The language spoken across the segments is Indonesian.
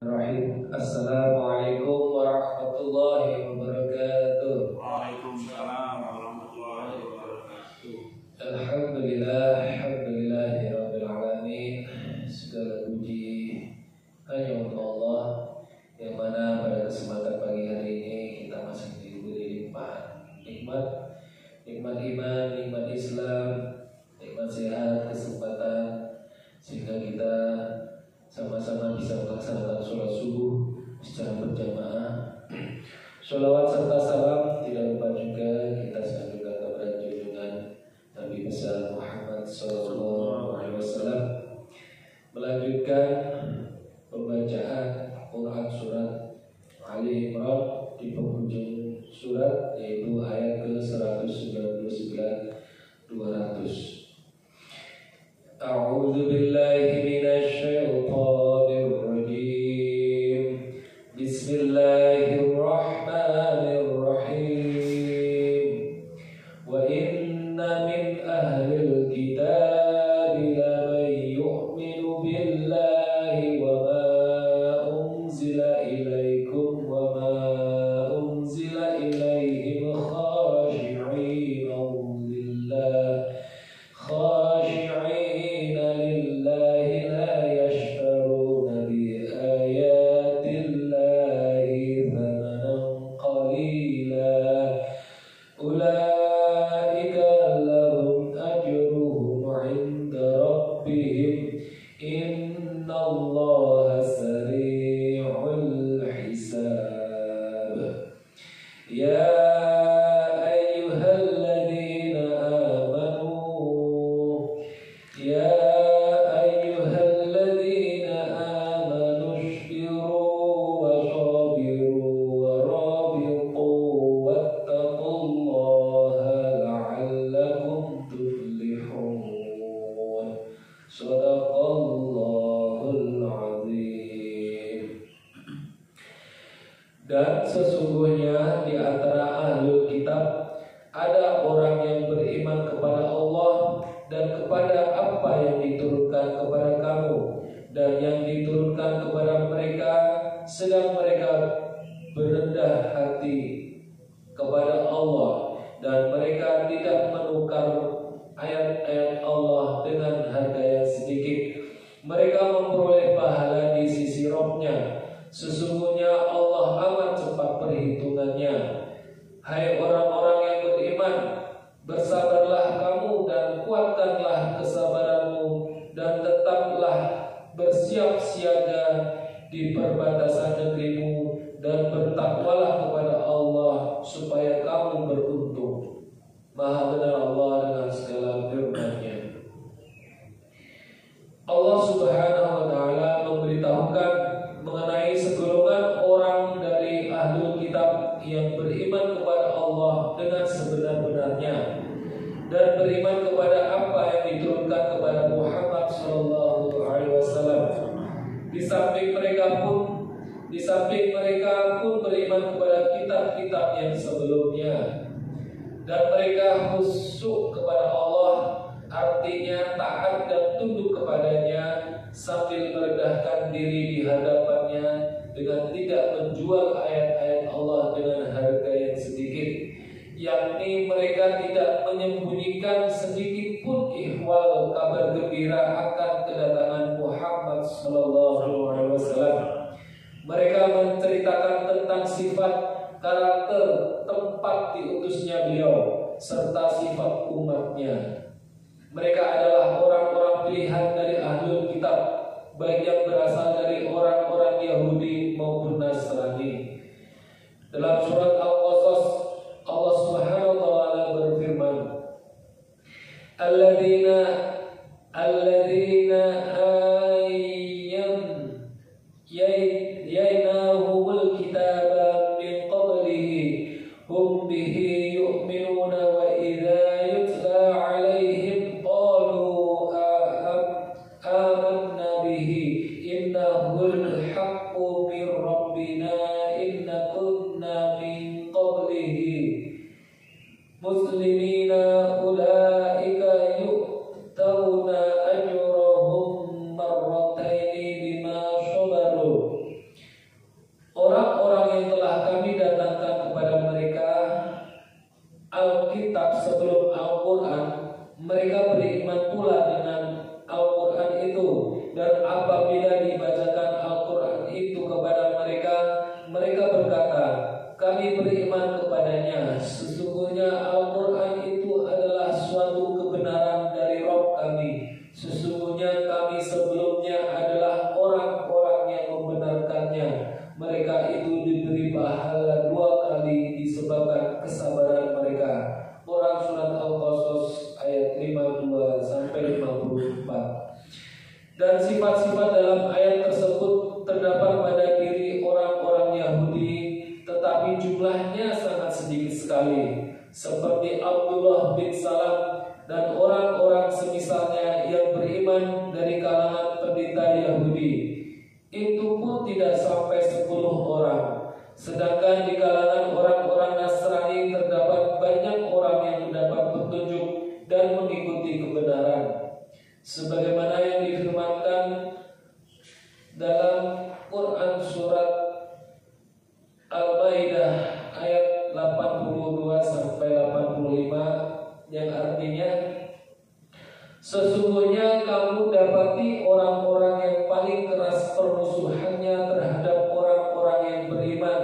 Bismillahirrahmanirrahim. Assalamualaikum warahmatullahi wabarakatuh. Waalaikumsalam warahmatullahi wabarakatuh. Alhamdulillahirabbil alamin. Segala puji hanya untuk Allah, yang mana pada kesempatan pagi hari ini kita masih diberi limpahan nikmat iman, nikmat Islam, nikmat sehat, kesempatan, sehingga kita sama-sama bisa melaksanakan sholat subuh secara berjamaah. Sholawat serta salam tidak lupa juga kita sanjungkan kepada junjungan Nabi besar Muhammad SAW. Melanjutkan pembacaan Quran surat Ali Imran di penghujung surat, yaitu ayat ke-199 200. A'udzu billahi minasy syaithanir rajim. Bismillahirrahmanirrahim. Wa inna min ahlil kitabi laman yu'minu billahi wa ma unzila ilaikum wa ma unzila ilaihim khashi'ina lillah lillahi la yashtaruna bi ayatillahi thamanan qalila ulaika lahum ajruhum 'inda rabbihim innallaha sari'ul hisab. Ya Dan sesungguhnya di antara ahlul kitab ada orang yang beriman kepada Allah dan kepada apa yang diturunkan kepada kamu dan yang diturunkan kepada mereka, sedang mereka berendah hati kepada Allah dan mereka tidak menukar ayat-ayat Allah dengan harga yang sedikit. Mereka memperoleh pahala di sisi Rabb-Nya. Sesungguhnya Allah amat cepat perhitungannya. Hai orang-orang yang beriman, bersabarlah kamu dan kuatkanlah kesabaranmu, dan tetaplah bersiap siaga di perbatasan negerimu, dan bertakwalah kepada Allah supaya kamu beruntung. Maha benar Allah dengan segala firman-Nya. Allah Subhanahu wa taala memberitahukan mengenai segolongan orang dari ahlul kitab yang beriman kepada Allah dengan sebenar-benarnya dan beriman kepada apa yang diturunkan kepada Muhammad sallallahu alaihi wasallam. Di samping mereka pun beriman kepada kitab-kitab yang sebelumnya, dan mereka khusyuk kepada Allah, artinya taat dan tunduk kepadanya sambil merendahkan diri di hadapannya dengan tidak menjual ayat-ayat Allah dengan harga yang sedikit, yakni mereka tidak menyembunyikan sedikit pun ihwal kabar gembira akan kedatangan Muhammad sallallahu alaihi wasallam. Mereka menceritakan tentang sifat, karakter, tempat diutusnya beliau serta sifat umatnya. Mereka adalah orang-orang pilihan dari ahlul kitab, baik yang berasal dari orang-orang Yahudi maupun Nasrani. Dalam surat Al-Qasas, Allah Subhanahu wa taala berfirman, Alladzina yaynahumul kitaba min qablihi hum bihi yu'minuna wa idza yutla 'alaihim qalu amanna bihi innahul haqqu min rabbina inna kunna min qablihi muslimina ulaika yu'tawna ajrahum marrataini bima sabaru kami beriman kepadanya. Sesungguhnya Al-Quran itu adalah suatu kebenaran dari Rabb kami. Sesungguhnya kami sebelumnya adalah orang-orang yang membenarkannya. Mereka itu diberi pahala 2 kali disebabkan kesabaran mereka. Quran Surat Al-Qasas ayat 52 sampai 54. Dan sifat-sifat dalam ayat tersebut terdapat pada diri orang-orang Yahudi, tetapi jumlahnya sangat sedikit sekali, seperti Abdullah bin Salam dan orang-orang semisalnya yang beriman dari kalangan pendeta Yahudi. Itu pun tidak sampai 10 orang. Sedangkan di kalangan orang-orang Nasrani terdapat banyak orang yang mendapat petunjuk dan mengikuti kebenaran, sebagaimana yang difirmankan dalam Quran Surat Al-Maidah ayat 82 sampai 85, yang artinya, sesungguhnya kamu dapati orang-orang yang paling keras permusuhannya terhadap orang-orang yang beriman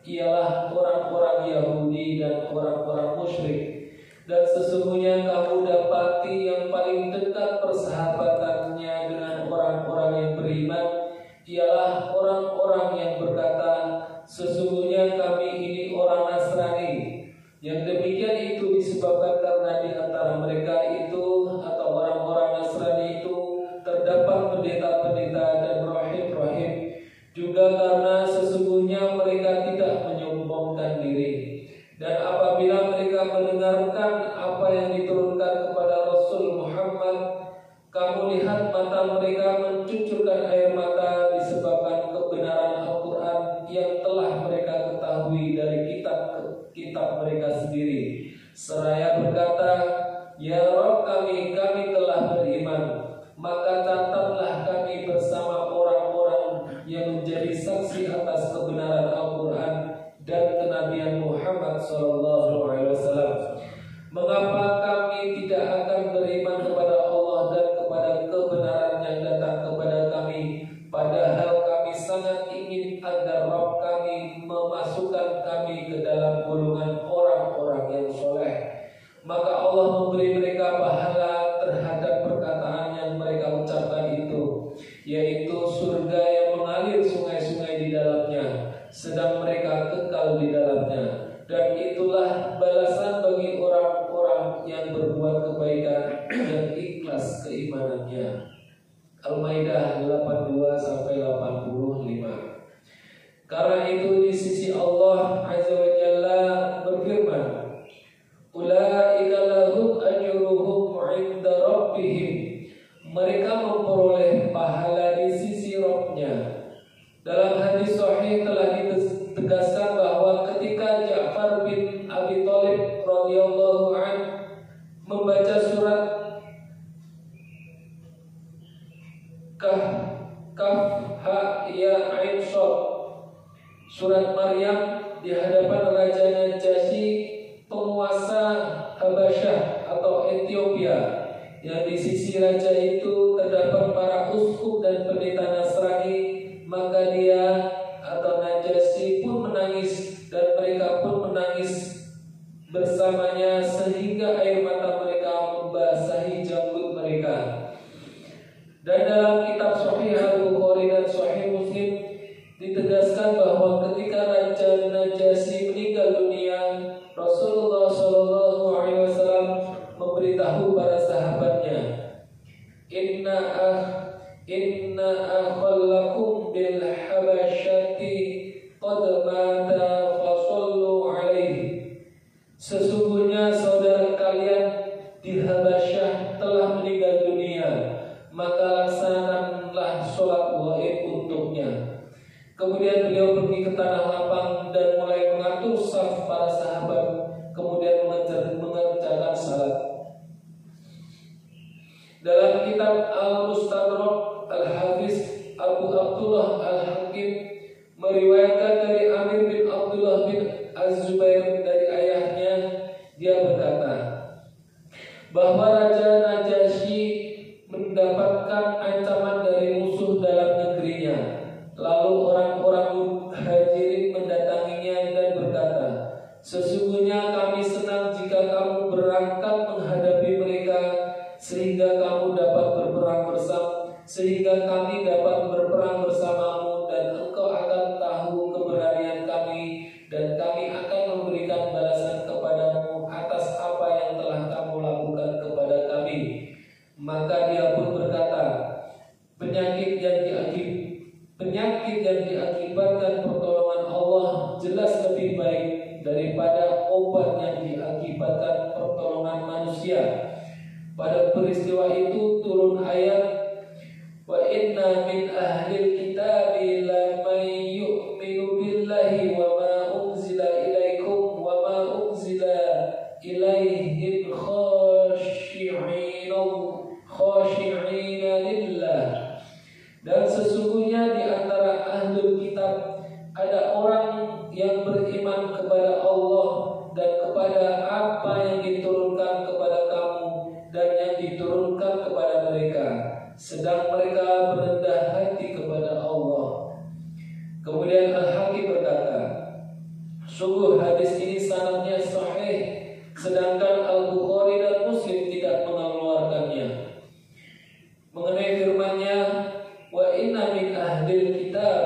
ialah orang-orang Yahudi dan orang-orang musyrik. Dan sesungguhnya kamu dapati yang paling dekat persahabatannya dengan orang-orang yang beriman ialah orang-orang yang berkata, sesungguhnya kami ini orang Nasrani. Yang demikian itu disebabkan karena di antara mereka itu atau orang-orang Nasrani itu terdapat pendeta-pendeta dan rahib-rahib, juga karena sesungguhnya mereka tidak menyombongkan diri. Dan apabila mereka mendengarkan apa yang diturunkan kepada Rasul Muhammad, kamu lihat mata mereka mencucurkan air mata disebabkan kebenaran Al-Quran yang telah mereka ketahui dari kitab mereka sendiri. Seraya berkata, ya Rabb kami telah beriman, maka catatlah kami bersama orang-orang yang menjadi saksi atas kebenaran Al-Quran dan kenabian Muhammad SAW. Mengapa kami tidak akan beriman kepada Allah dan kepada kebenaran yang datang kepada kami, padahal kami sangat ingin agar Rabb kami memasukkan kami ke dalam golongan orang-orang yang soleh. Maka Allah memberi mereka pahala terhadap perkataan yang mereka ucapkan itu, yaitu surga yang mengalir sungai-sungai di dalamnya, sedang mereka kekal di dalamnya. Dan itulah balasan bagi orang-orang yang berbuat kebaikan dan ikhlas keimanannya. Al-Maidah 82 sampai 85. Karena itu di sisi Allah Azza wa Jalla berfirman, ulaika lahum ajruhum 'inda rabbihim. Mereka memperoleh pahala di sisi Rabb-nya. Dalam hadis sahih telah ditegaskan bahwa ketika Ja'far bin Abi Thalib radhiyallahu anhu membaca surat Kaf Ha Ya Ain Shad, surat Maryam, di hadapan Raja Najasyi, penguasa Habasyah atau Ethiopia, yang di sisi raja itu terdapat para uskup dan pendeta Nasrani, maka dia atau Najasyi pun menangis dan mereka pun menangis bersamanya sehingga air mata mereka membasahi janggut mereka. Dan dalam kitab Sahih Al-Bukhari dan Sahih Muslim ditegaskan bahwa ketika Raja Najasyi meninggal dunia, Rasulullah SAW memberitahu para sahabatnya, Inna akhallakum bil habasyati qad mata fasallu alaihi. Sesungguhnya saudara kalian di Habasyah telah meninggal dunia, maka laksanakanlah sholat gaib untuknya. Kemudian beliau pergi ke tanah lapang dan mulai mengatur saf para sahabat, kemudian mengerjakan salat. Dalam kitab Al-Mustadrak, Al-Hafiz Abu Abdullah Al-Hakim meriwayatkan dari Amir bin Abdullah bin Az-Zubair dari ayahnya, dia berkata bahwa Raja Najasyi mendapatkan ancaman dari musuh dalam negerinya. Lalu orang-orang Muhajirin mendatanginya dan berkata, yang diakibatkan pertolongan Allah jelas lebih baik daripada obat yang diakibatkan pertolongan manusia. Pada peristiwa itu turun ayat, wa inna min ahlil kitabi laman yu'minu billahi wa ma unzila ilaikum wa ma unzila ilaihim khashi'ina lillah. Dan sesungguhnya di antara ahlul kitab ada orang yang beriman kepada Allah dan kepada apa yang diturunkan kepada kamu dan yang diturunkan kepada mereka, sedang mereka berendah hati kepada Allah. Kemudian Al-Hakim berkata, sungguh hadis ini sanadnya sahih, sedangkan Al-Bukhari dan Muslim tidak mengeluarkannya. Mengenai firman-Nya, wa inna min ahlil kitab,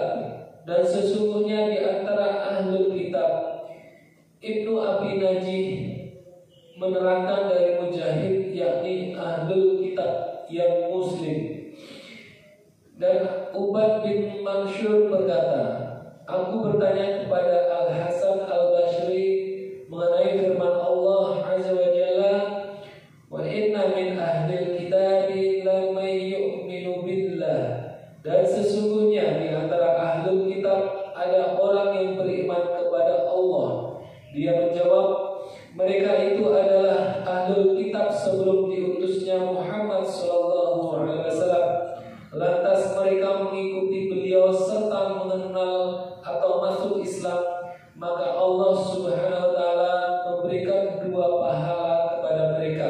dan sesungguhnya di antara ahlul kitab, Ibnu Abi Najih menerangkan dari Mujahid, yakni ahlul kitab yang Muslim. Dan Ubad bin Mansur berkata, aku bertanya kepada Al-Hasan Al-Basri mengenai firman Allah Azza wa Jalla, wa inna min ahlil kitabi laman yu'minu billah, dan sesungguhnya di antara ahlul kitab ada orang yang beriman kepada Allah. Dia menjawab, mereka itu adalah ahlul kitab sebelum diutusnya Muhammad SAW. Lantas mereka mengikuti beliau serta mengenal atau masuk Islam, maka Allah Subhanahu wa taala memberikan dua pahala kepada mereka,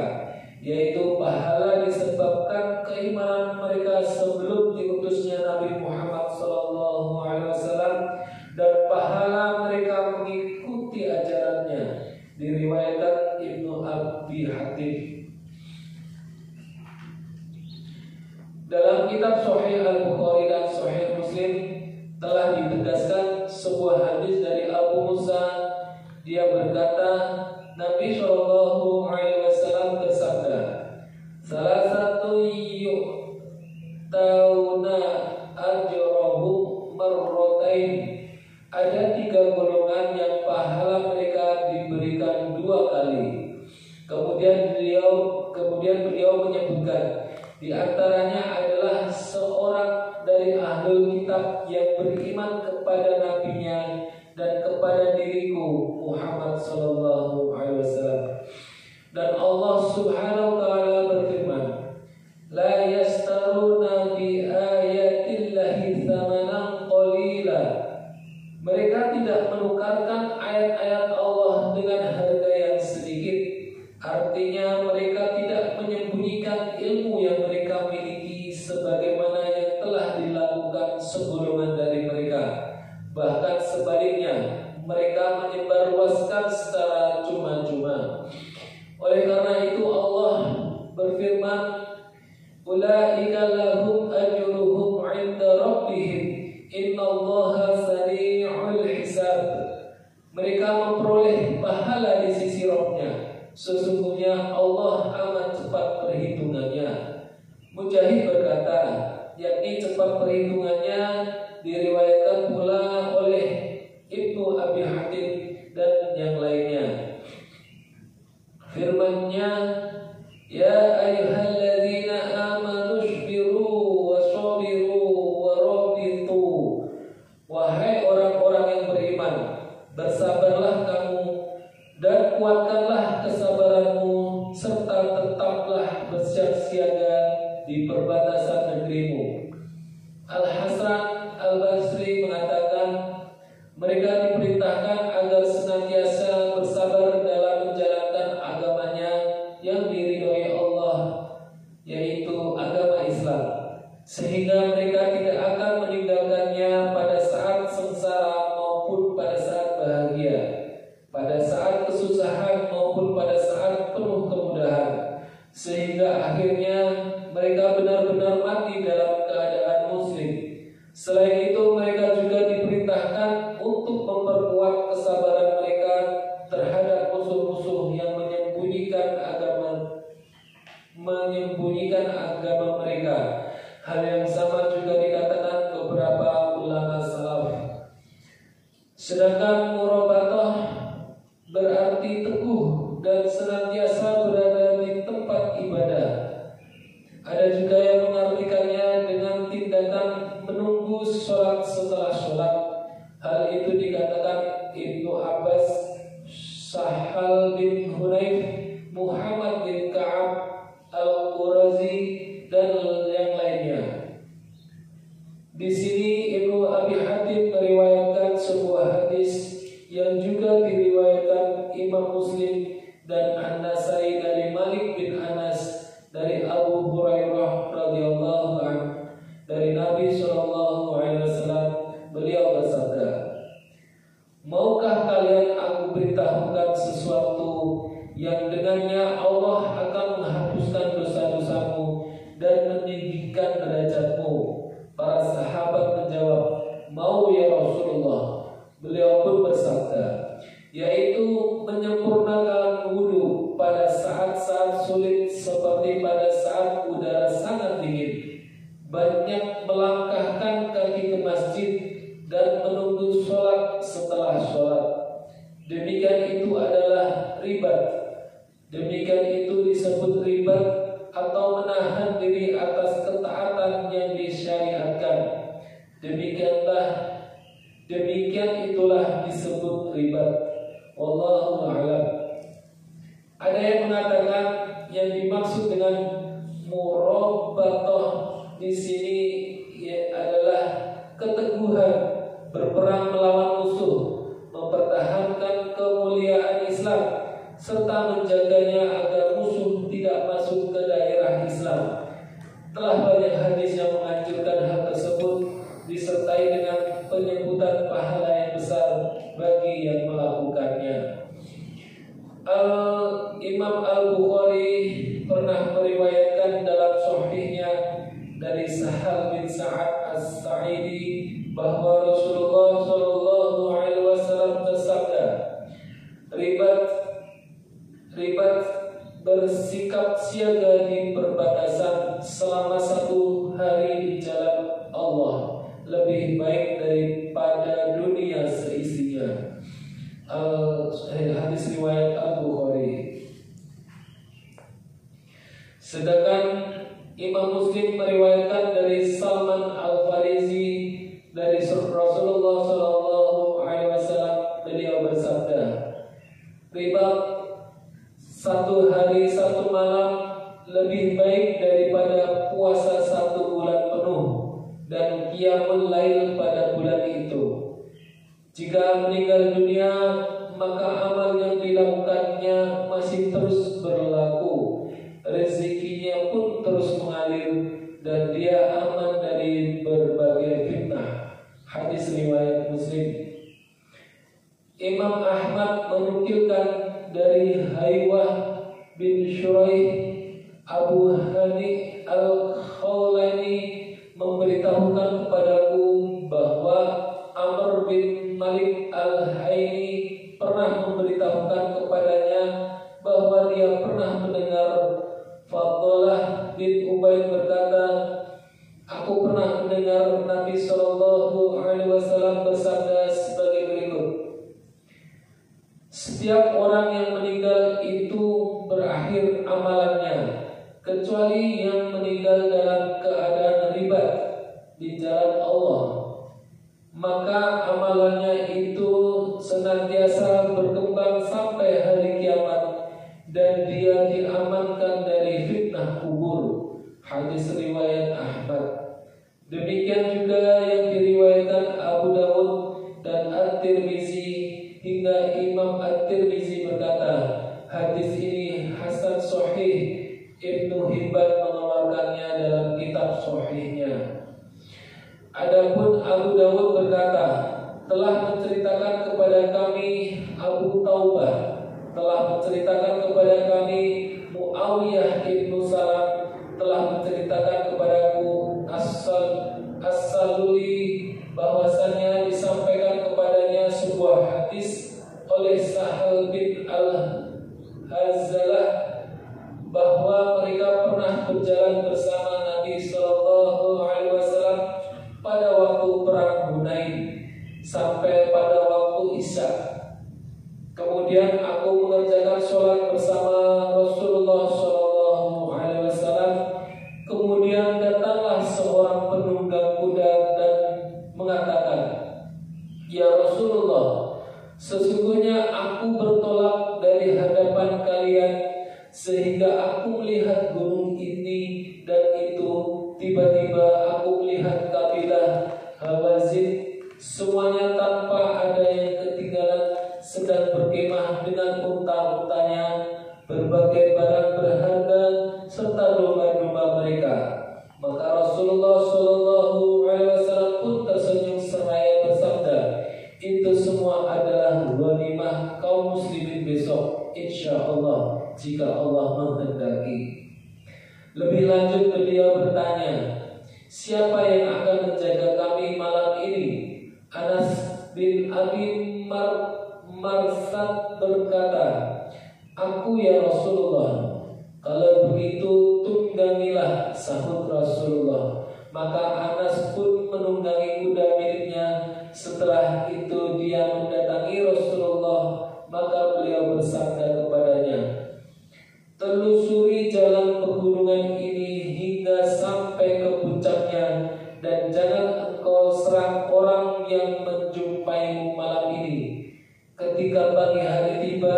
yaitu pahala disebabkan keimanan mereka sebelum diutusnya Nabi Muhammad SAW, dan pahala mereka mengikuti ajarannya. Diriwayatkan Ibnu Abi Hatim. Dalam kitab Sahih Al-Bukhari dan Sahih Muslim telah ditegaskan sebuah hadis dari Abu Musa. Dia berkata, Nabi SAW bersabda, salah satu yu'tauna ajrahum marrotain, ada 3 golongan yang pahala mereka diberikan 2 kali. Kemudian beliau menyebutkan, di antaranya adalah seorang dari ahlul kitab yang beriman kepada nabinya dan kepada diriku Muhammad SAW. Dan Allah Subhanahu wa taala berfirman, la yastaruna bi ayatillahi thamanan qalila, mereka tidak menukarkan ayat-ayat Allah dengan harga yang sedikit. Artinya mereka tidak menyembunyikan ilmu yang mereka miliki sebagaimana yang telah dilakukan segolongan dari mereka. Bahkan sebaliknya, mereka menyebarluaskan secara cuma-cuma. Oleh karena itu Allah berfirman, ulaika lahum ajruhum 'inda rabbihim innallaha sari'ul hisab. Mereka memperoleh pahala di sisi Rabb-Nya. Sesungguhnya Allah amat cepat perhitungannya. Mujahid berkata, yakni cepat perhitungannya diriwayatkan pula oleh Ibnu Abi Hatim dan yang lainnya. Firman-Nya, ya ayyuhalladzina amanu isbiru wasabiru warabitu, wahai orang-orang yang beriman, bersabarlah kamu dan kuatkanlah kesabaranmu, serta tetaplah bersiap-siaga di perbatasan negerimu. Al-Hasan Al-Basri mengatakan, Sedangkan murabatah berarti teguh dan senantiasa berada di tempat ibadah. Ada juga yang mengartikannya dengan tindakan menunggu sholat setelah sholat. Hal itu dikatakan Ibnu Abbas, Sahal bin Hunayf, Muhammad bin Ka'ab Al-Qurazi, dan yang lainnya. Di sini Ibnu Abi Hatim meriwayatkan sebuah hadis yang juga diriwayatkan Imam Muslim dan An-Nasai dari Malik bin Anas dari Abu Hurairah radhiyallahu anhu dari Nabi sallallahu alaihi wasallam. Beliau bersabda, "Maukah kalian aku beritahukan sesuatu yang dengannya Allah akan menghapuskan dosa-dosamu dan meninggikan derajatmu?" Para sahabat menjawab, "Mau ya Rasulullah." Beliau pun bersabda, yaitu menyempurnakan wudu pada saat-saat sulit seperti pada saat udara sangat dingin, banyak melangkahkan kaki ke masjid, dan menunggu sholat setelah sholat. Demikian itu adalah ribat. Demikian itu disebut ribat atau menahan diri atas ketaatan yang disyariatkan. Demikian itulah disebut ribat. Wallahu a'lam. Ada yang mengatakan yang dimaksud dengan murabatah di sini adalah keteguhan berperang melawan musuh, mempertahankan kemuliaan Islam, serta menjaganya agar musuh tidak masuk ke daerah Islam. Telah banyak hadis yang menganjurkan hal tersebut, disertai dengan penyebutan pahala yang besar bagi yang melakukannya. Imam Al-Bukhari pernah meriwayatkan dalam sahihnya dari Sahal bin Sa'ad As-Sa'idi bahwa Rasulullah sallallahu alaihi wasallam bersabda, ribat bersikap siaga di perbatasan selama 1 hari di jalan Allah lebih baik daripada dunia seisinya. Hadis riwayat Al-Bukhari. Sedangkan Imam Muslim meriwayatkan dari Salman Al-Farisi dari Rasulullah sallallahu alaihi wasallam, beliau bersabda, ribat 1 hari 1 malam lebih baik daripada puasa 1 bulan penuh dan qiyamul lail pada bulan itu. Jika meninggal dunia, maka amal yang dilakukannya masih terus berlaku, rezekinya pun terus mengalir, dan dia aman dari berbagai fitnah. Hadis riwayat Muslim. Imam Ahmad menukilkan dari Haywah bin Shuraih, Abu Hani Al-Khawlani memberitahukan kepadaku bahwa Amr bin Malik Al-Haini pernah memberitahukan kepadanya bahwa dia pernah mendengar Fadlah bin Ubaid berkata, "Aku pernah mendengar Nabi sallallahu alaihi wasallam bersabda sebagai berikut: Setiap orang yang meninggal itu berakhir amalannya, kecuali yang meninggal dalam keadaan ribat di jalan Allah. Maka amalannya itu senantiasa berkembang sampai hari kiamat, dan dia diamankan dari fitnah kubur." Hadis riwayat Ahmad. Demikian juga yang diriwayatkan Abu Dawud dan At-Tirmizi, hingga Imam At-Tirmizi berkata, hadis ini hasan sahih. Ibnu Hibban mengeluarkannya dalam kitab sahihnya. Adapun Abu Dawud berkata, telah menceritakan kepada kami Abu Taubah, telah menceritakan kepada kami Muawiyah ibnu Salam, telah menceritakan kepadaku As-Saluli bahwasannya disampaikan kepadanya sebuah hadis oleh Sahal bin Al-Hazalah bahwa mereka pernah berjalan bersama Nabi sallallahu alaihi wasallam pada waktu perang Hunain, sampai pada waktu Isya. Kemudian aku mengerjakan sholat bersama Rasulullah SAW. Kemudian datanglah seorang penunggang kuda dan mengatakan, "Ya Rasulullah, sesungguhnya aku bertolak dari hadapan kalian sehingga aku melihat gunung ini dan itu. Tiba-tiba aku melihat kabilah Hawazin, semuanya tanpa ada yang ketinggalan, sedang berkemah dengan unta-untanya, berbagai barang berharga serta domba-domba mereka." Maka Rasulullah SAW pun tersenyum seraya bersabda, "Itu semua adalah ghanimah kaum muslimin besok, insya Allah, jika Allah menghendaki." Lebih lanjut beliau bertanya, "Siapa yang akan menjaga kami malam ini?" Anas bin Abi Marsad berkata, "Aku ya Rasulullah." "Kalau begitu tunggangilah," sahut Rasulullah. Maka Anas pun menunggangi kuda miliknya. Setelah itu dia mendatangi Rasulullah. Maka beliau bersabda kepadanya, "Telusuri jalan pegunungan ini hingga sampai ke puncaknya, dan jangan engkau serang orang yang menjumpaimu malam ini." Ketika pagi hari tiba,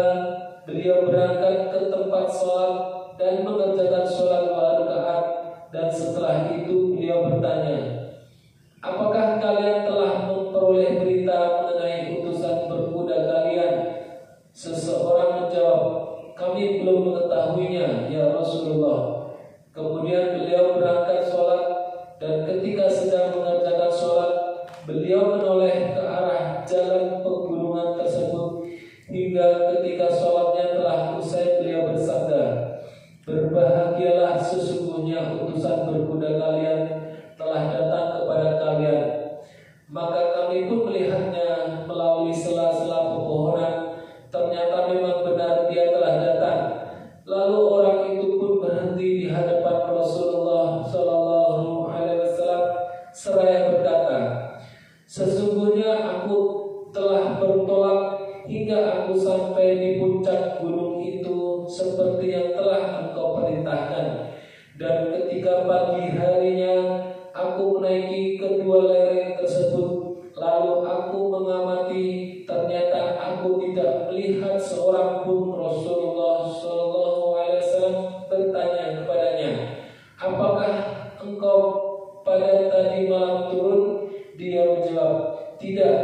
beliau berangkat ke tempat sholat dan mengerjakan sholat 2 rakaat. Dan setelah itu beliau bertanya, "Apakah kalian telah memperoleh berita mengenai utusan berkuda kalian?" Seseorang menjawab, "Kami belum mengetahuinya, ya Rasulullah." Kemudian beliau berangkat sholat, dan ketika sedang mengerjakan sholat, beliau menoleh ke arah jalan pegunungan tersebut. Hingga ketika sholatnya telah usai, beliau bersabda, "Berbahagialah, sesungguhnya utusan berkuda kalian telah datang kepada kalian." Maka kami pun melihatnya melalui sela-sela pepohonan. Ternyata memang benar dia telah datang. Lalu orang itu pun berhenti di hadapan Rasulullah SAW seraya berkata, "Sesungguhnya aku telah bertolak hingga aku sampai di puncak gunung itu seperti yang telah engkau perintahkan. Dan ketika pagi harinya aku menaiki kedua lereng tersebut, lalu aku mengamati, ternyata aku tidak melihat seorang pun." Rasulullah SAW bertanya kepadanya, "Apakah engkau pada tadi malam turun?" Dia menjawab, "Tidak,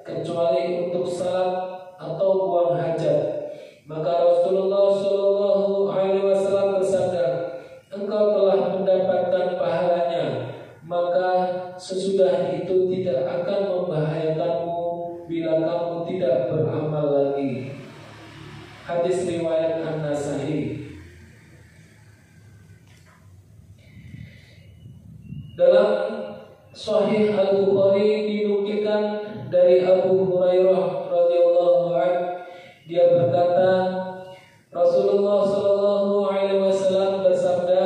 kecuali untuk salat atau buang hajat." Maka Rasulullah SAW bersabda, "Engkau telah mendapatkan pahalanya, maka sesudah itu tidak akan membahayakanmu bila kamu tidak beramal lagi." Hadis riwayat An-Nasa'i. Dalam Sahih Al-Bukhari dinukilkan dari Abu Hurairah radhiyallahu anhu, dia berkata, Rasulullah SAW bersabda,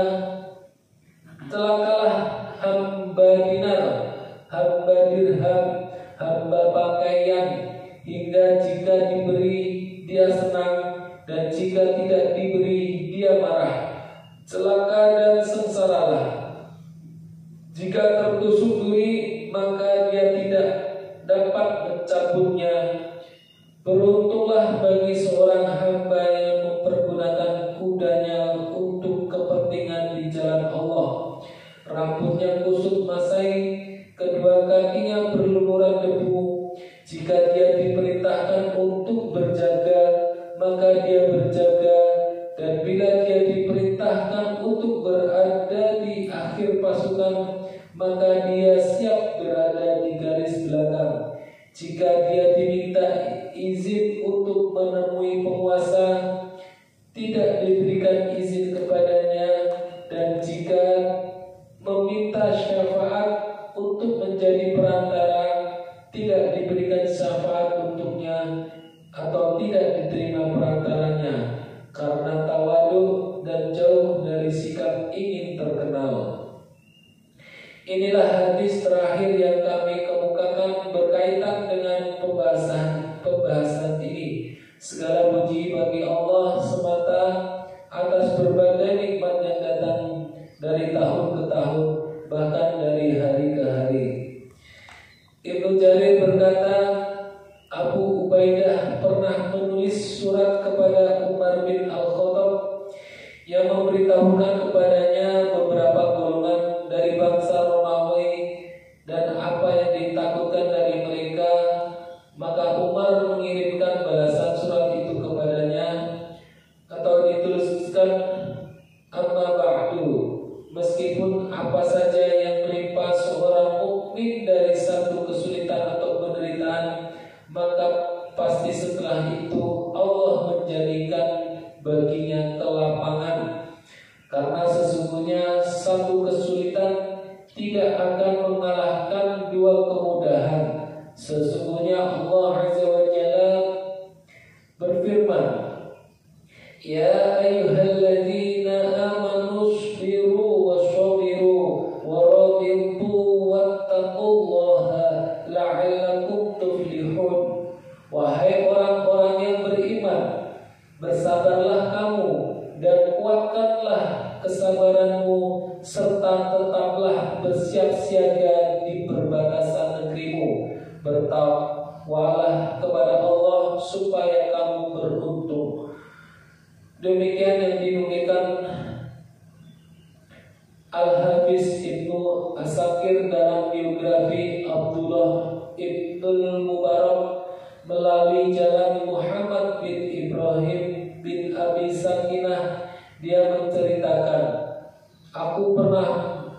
"Celakalah hamba dinar, hamba dirham, hamba pakaian, hingga jika diberi dia senang, dan jika tidak diberi dia marah. Celaka dan sengsaralah. Jika tertusuk duri, maka dia tidak dapat mencabutnya. Beruntunglah bagi seorang hamba yang mempergunakan kudanya untuk kepentingan di jalan Allah. Rambutnya kusut masai, kedua kakinya berlumuran debu. Jika dia diperintahkan untuk berjaga, maka dia berjaga. Dan bila dia diperintahkan untuk berada di akhir pasukan, maka dia siap berada di garis belakang. Jika dia diminta izin untuk menemui penguasa, tidak diberikan izin kepadanya. Dan jika meminta syafaat untuk menjadi perantara, tidak diberikan syafaat untuknya atau tidak diterima perantaranya, karena tawadu dan jauh dari sikap ingin terkenal. Inilah hadis terakhir yang kami kemukakan berkaitan dengan pembahasan pembahasan ini. Segala puji bagi Allah semata atas berbagai nikmat yang datang dari tahun ke tahun, bahkan dari hari ke hari. Ibnu Jarir berkata, Abu Ubaidah pernah menulis surat kepada Umar bin Al-Khattab yang memberitahukan kepadanya beberapa golongan dari bangsa Romawi dan apa yang ditakutkan dari mereka. Maka Umar mengirimkan balasan surat itu kepadanya, atau dituliskan, amma ba'du, meskipun apa saja yang menimpa seorang mukmin dari satu kesulitan atau penderitaan, maka pasti setelah itu Allah menjadikan baginya kelapangan. Karena sesungguhnya satu kesulitan tidak akan mengalahkan dua kemudahan. Sesungguhnya Allah Azza wa Jalla berfirman, Ya ayyuhalladzina amanu isbiru wassabiru warabitu wattaqullaha la'allakum tuflihun. Wahai orang-orang yang beriman, bersabarlah kamu dan kuatkanlah kesabaranmu, serta tetaplah bersiap siaga di perbatasan negerimu. Bertakwalah kepada Allah supaya kamu beruntung. Demikian yang dinukilkan Al-Hafiz Ibnu Asakir dalam biografi Abdullah Ibnul Mubarak melalui jalan Muhammad bin Ibrahim bin Abi Sakinah. Dia menceritakan, aku pernah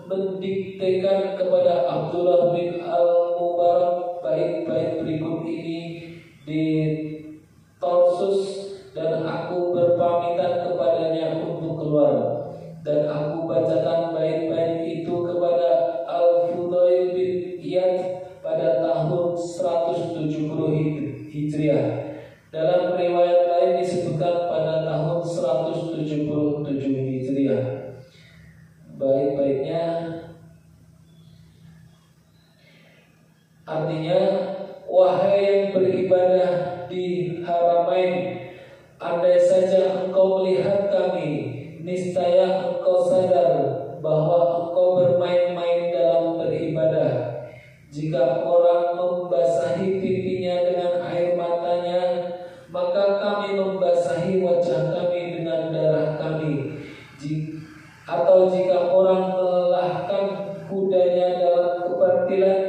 mendiktekan kepada Abdullah bin Al-Mubarak bait-bait berikut ini di Tarsus, dan aku berpamitan kepadanya untuk keluar, dan aku bacakan bait-bait itu kepada Al-Fudail bin Iyad pada tahun 170 Hijriah. Dalam riwayat lain disebutkan pada tahun 177 Hijriah. Bait-baitnya artinya, wahai yang beribadah di Haramain, andai saja engkau melihat kami, niscaya engkau sadar bahwa engkau bermain-main dalam beribadah. Jika orang membasahi pipinya dengan air matanya, maka kami membasahi wajah kami dengan darah kami. Atau jika orang melelahkan kudanya dalam kebatilan,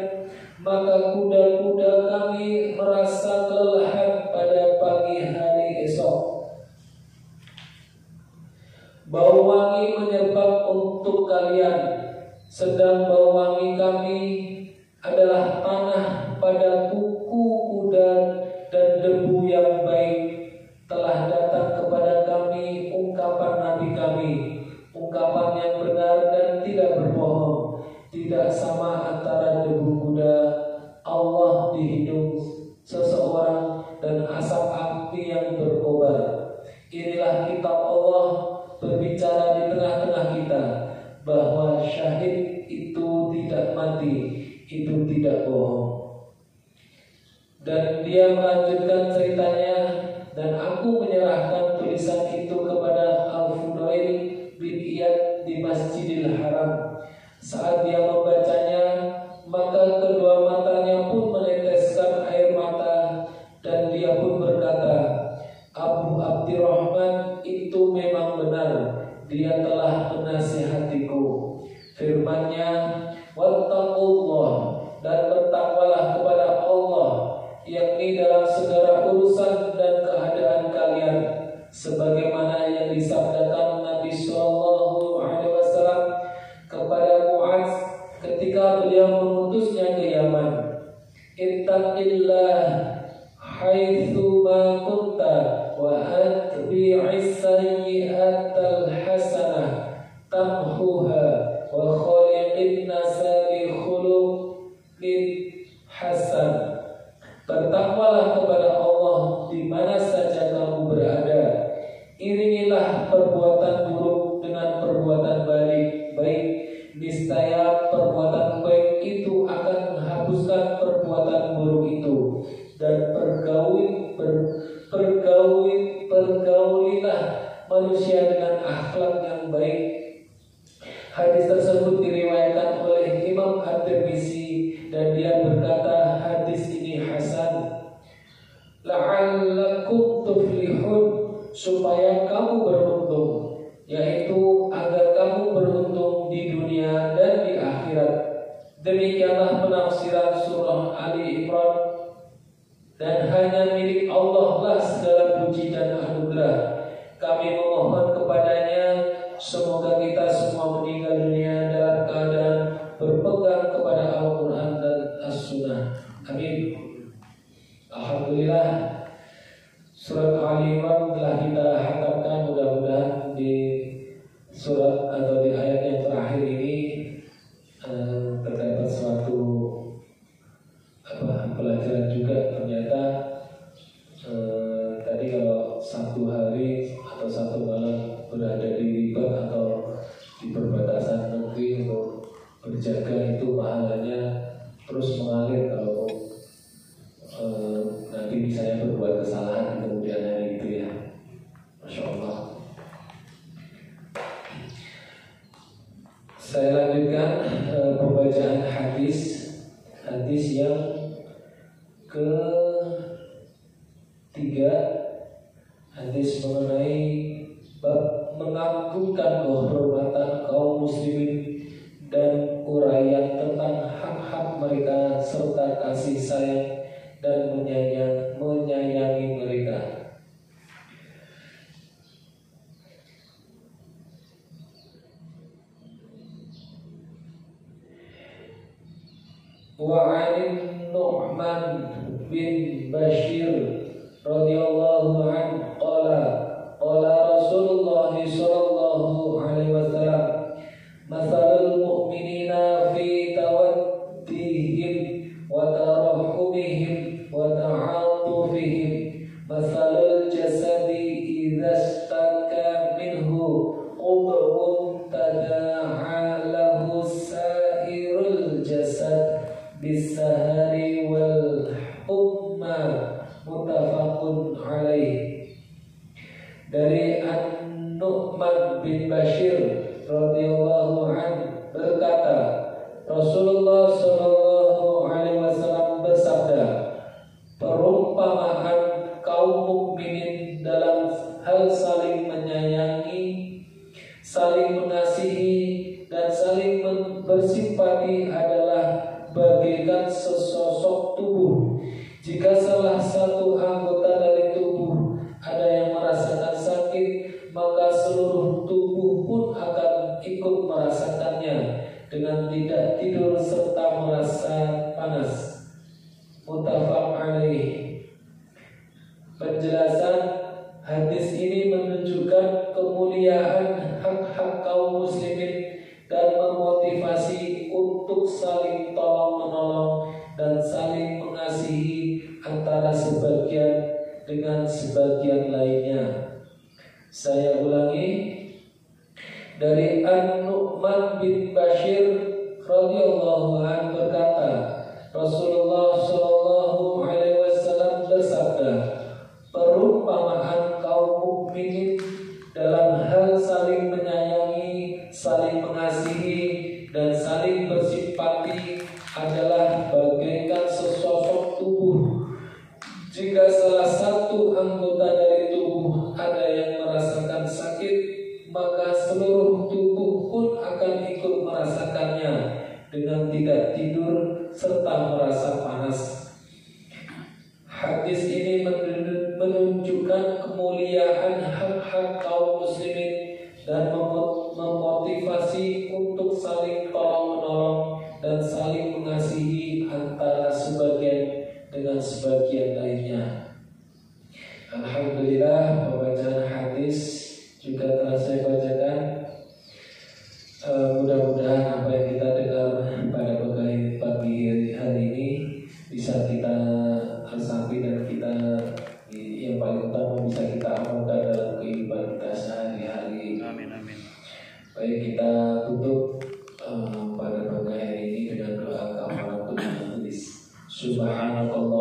maka kuda-kuda kami merasa kelelahan pada pagi hari esok. Bau wangi menyebab untuk kalian, sedang bau wangi kami adalah tanah pada kuku kuda dan debu yang baik. Telah datang kepada kami ungkapan Nabi kami, ungkapan yang benar dan tidak berbohong. Tidak sama antara debu kuda, Allah di hidung seseorang, dan asap api yang berkobar. Inilah kitab Allah berbicara di tengah-tengah kita, bahwa syahid itu tidak mati, itu tidak bohong. Dan dia melanjutkan ceritanya, dan aku menyerahkan tulisan itu kepada Al-Fudail bin Iyad di Masjidil Haram. Saat dia membacanya, maka kedua matanya pun meneteskan air mata, dan dia pun berkata, Abu Abdirrahman itu memang benar, dia telah menasihatiku. Firman-Nya, wattaqullah, dan bertakwalah kepada Allah, yakni dalam segala urusan dan keadaan kalian, sebagaimana yang disabdakan Nabi Sallallahu Alaihi Wasallam kepada Mu'adz ketika beliau mengutusnya ke Yaman. Ittaqillah haitsu ma kunta wa atbi'is sayyi'atal hasanah tamhuha wa khaliqin nasa bi khuluqin hasan. Bertakwalah kepada Allah di mana saja kamu berada. Iringilah perbuatan buruk dengan perbuatan baik. Niscaya perbuatan baik itu akan menghapuskan perbuatan buruk itu, dan pergaul supaya kamu beruntung, yaitu agar kamu beruntung di dunia dan di akhirat. Demikianlah penafsiran surah Ali Imran. Dan hanya milik Allah lah segala puji dan anugerah. Kami memohon kepadanya, semoga kita semua meninggal dunia dalam keadaan berpegang kepada Al-Quran dan As-Sunnah. Amin. Alhamdulillah, surat Ali Imran telah kita hatamkan. Mudah-mudahan di surat atau di ayat yang terakhir ini terdapat suatu pelajaran juga. Ternyata tadi kalau satu hari atau satu malam berada di ribat atau di perbatasan negeri untuk berjaga, itu pahalanya terus mengalir kalau nanti misalnya berbuat kesalahan di kemudian hari itu ya. Masya Allah. Saya lanjutkan pembacaan hadis yang ketiga, hadis mengenai bab mengagungkan kehormatan kaum muslimin dan uraian tentang hak-hak mereka serta kasih sayang dan menyayangi mereka. Wa'an Nu'man bin Bashir radhiyallahu anhu qala Rasulullah sallallahu alaihi wasallam, mathalul mu'minina fi tawaddihim wa tarahumihim wa ta'atufihim mathalul jasadi idza istaka minhu udhun tada'a lahu sa'irul jasad bisahari wal humma, muttafaqun alaih. Dari An-Nu'man bin Bashir radhiyallahu anhu berkata, Rasulullah sallallahu alaihi wasallam bersabda, perumpamaan kaum mukminin dalam hal saling menyayangi, saling mengasihi dan saling bersimpati adalah bagaikan sesosok tubuh. Jika salah satu anggota dari tubuh ada yang merasakan sakit, maka seluruh tubuh pun akan ikut merasakannya dengan tidak tidur serta merasa panas. Muttafaq alaih. Penjelasan hadis ini menunjukkan kemuliaan hak-hak kaum muslimin dan memotivasi untuk saling tolong-menolong dan saling mengasihi antara sebagian dengan sebagian lainnya. Saya ulangi, dari An-Nu'man bin Bashir radhiyallahu anhu berkata, Rasulullah sallallahu alaihi wasallam bersabda, perumpamaan kaum mukminin dalam hal saling menyayangi, saling mengasihi dan saling bersimpati adalah bagaikan sesosok tubuh. Jika salah satu anggota dari tubuh ada yang merasakan sakit, maka seluruh tubuh pun akan ikut merasakannya dengan tidak tidur serta merasa panas. Hadis ini menunjukkan kemuliaan hak-hak kaum muslimin dan memotivasi untuk saling tolong-menolong dan saling mengasihi antara sebagian dengan sebagian lainnya. Alhamdulillah, pembacaan hadis juga telah saya bacakan. Mudah-mudahan apa yang kita dengar pada pagi hari ini bisa kita resapi dan kita yang paling utama bisa kita amalkan dalam kehidupan kita sehari-hari. Amin, amin. Baik, kita tutup pada pagi hari ini dengan doa kafaratul majlis. Subhanallah